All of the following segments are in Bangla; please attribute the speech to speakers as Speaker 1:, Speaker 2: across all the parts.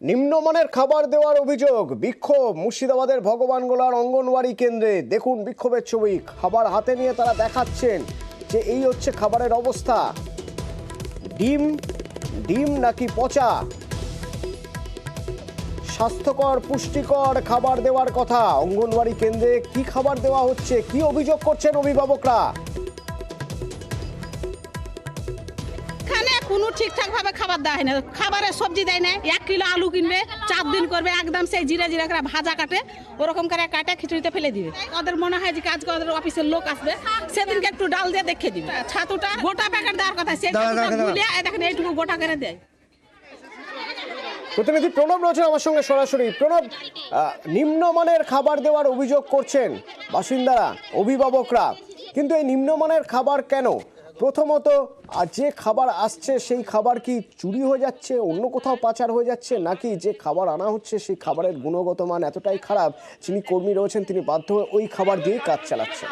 Speaker 1: নিম্নমানের খাবার দেওয়ার অভিযোগ, বিক্ষোভ মুর্শিদাবাদের ভগবানগোলার অঙ্গনওয়াড়ি কেন্দ্রে। দেখুন বিক্ষোভের ছবি, খাবার হাতে নিয়ে তারা দেখাচ্ছেন যে এই হচ্ছে খাবারের অবস্থা। ডিম ডিম নাকি পচা। স্বাস্থ্যকর পুষ্টিকর খাবার দেওয়ার কথা। অঙ্গনওয়াড়ি কেন্দ্রে কি খাবার দেওয়া হচ্ছে, কি অভিযোগ করছেন অভিভাবকরা?
Speaker 2: কোনো ঠিকঠাক ভাবে খাবার দেয় না, খাবারে সবজি দেয় না। 1 কিলো আলু কিনবে, 4 দিন করবে, একদম সেই জিরা জিরা করে ভাজা কাটে, ওরকম করে কাটে খিচুড়িতে ফেলে দিবে। ওদের মনে হয় যে আজকে ওদের অফিসের লোক আসবে, সেদিনকে একটু ডাল দিয়ে দেখে দিবে। ছাতুটা গোটা প্যাকেট দেওয়ার কথা, সেই দেখেন এইটুকু গোটা করে দেয়।
Speaker 1: প্রতিনিধি প্রণব রয়েছেন আমার সঙ্গে সরাসরি। প্রণব, নিম্নমানের খাবার দেওয়ার অভিযোগ করছেন বাসিন্দারা, অভিভাবকরা, কিন্তু এই নিম্নমানের খাবার কেন? প্রথমত, যে খাবার আসছে সেই খাবার কি চুরি হয়ে যাচ্ছে, অন্য কোথাও পাচার হয়ে যাচ্ছে, নাকি যে খাবার আনা হচ্ছে সেই খাবারের গুণগত মান এতটাই খারাপ যিনি কর্মী রয়েছেন তিনি বাধ্য হয়ে ওই খাবার দিয়েই কাজ চালাচ্ছেন?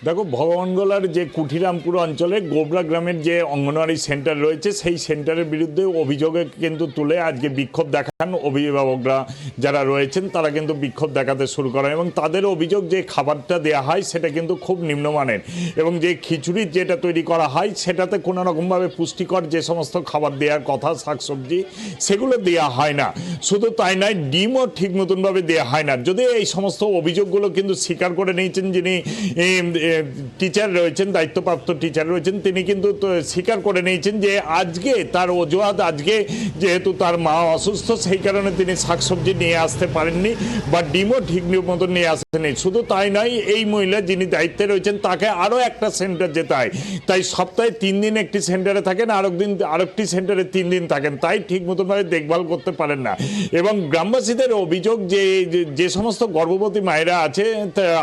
Speaker 3: দেখো, ভগবানগোলার যে কুঠিরামপুর অঞ্চলে গোবরা গ্রামের যে অঙ্গনওয়াড়ি সেন্টার রয়েছে সেই সেন্টারের বিরুদ্ধে অভিযোগে কিন্তু তুলে আজকে বিক্ষোভ দেখান অভিভাবকরা যারা রয়েছেন, তারা কিন্তু বিক্ষোভ দেখাতে শুরু করেন এবং তাদের অভিযোগ যে খাবারটা দেওয়া হয় সেটা কিন্তু খুব নিম্নমানের এবং যে খিচুড়ি যেটা তৈরি করা হয় সেটাতে কোনো রকমভাবে পুষ্টিকর যে সমস্ত খাবার দেওয়ার কথা, শাকসবজি, সেগুলো দেওয়া হয় না। শুধু তাই নয়, ডিমও ঠিক মতনভাবে দেওয়া হয় না। যদিও এই সমস্ত অভিযোগগুলো কিন্তু স্বীকার করে নিয়েছেন যিনি টিচার রয়েছেন, দায়িত্বপ্রাপ্ত টিচার রয়েছেন, তিনি কিন্তু স্বীকার করে নিয়েছেন যে আজকে তার অজুহাত, আজকে যেহেতু তার মা অসুস্থ সেই কারণে তিনি শাকসবজি নিয়ে আসতে পারেননি বা ডিমও ঠিক মতো নিয়ে আসেননি। শুধু তাই নয়, এই মহিলা যিনি দায়িত্বে রয়েছেন তাকে আরও একটা সেন্টার যেতে হয়, তাই সপ্তাহে 3 দিন একটি সেন্টারে থাকেন, আরেকটি সেন্টারে 3 দিন থাকেন, তাই ঠিক মতনভাবে দেখভাল করতে পারেন না। এবং গ্রামবাসীদের অভিযোগ যে সমস্ত গর্ভবতী মায়েরা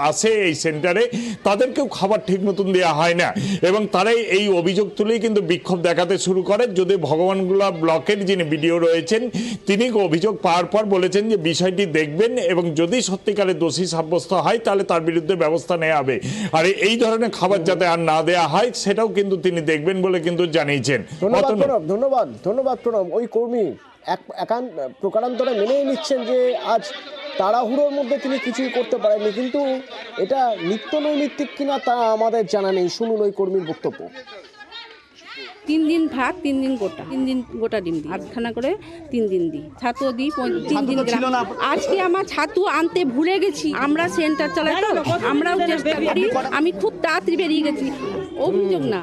Speaker 3: আসে এই সেন্টারে তাদেরকেও খাবার ঠিক মতন দেওয়া হয় না এবং তারাই এই অভিযোগ তুলেই কিন্তু বিক্ষোভ দেখাতে শুরু করে। যদি ভগবানগোলা ব্লকের যিনি বিডিও রয়েছেন তিনি অভিযোগ পাওয়ার পর বলেছেন যে বিষয়টি দেখবেন এবং যদি সত্যিকারে দোষী সাব্যস্ত হয় তাহলে তার বিরুদ্ধে ব্যবস্থা নেওয়া হবে, আর এই ধরনের খাবার যাতে আর না দেওয়া হয় সেটাও কিন্তু তিনি দেখবেন বলে কিন্তু জানিয়েছেন।
Speaker 1: ধন্যবাদ প্রণব। ওই কর্মী প্রকারান্তরে মেনেই নিচ্ছেন যে আজ তাড়াহুড়োর মধ্যে তিনি কিছুই করতে পারেননি, কিন্তু এটা নিত্য নৈমিত্তিক কিনা তা আমাদের জানা নেই। শুনুন ওই কর্মীর বক্তব্য।
Speaker 4: 3 দিন ভাত, 3 দিন গোটা, 3 দিন গোটা ডিম দিই, 8খানা করে 3 দিন দিই, ছাতু দিই 3 দিন গ্রাম। আজকে আমার ছাতু আনতে ভুলে গেছি, আমরা সেন্টার চালাই তো, আমরাও চেষ্টা করি, আমি খুব তাড়াতাড়ি বেরিয়ে গেছি, অভিযোগ না।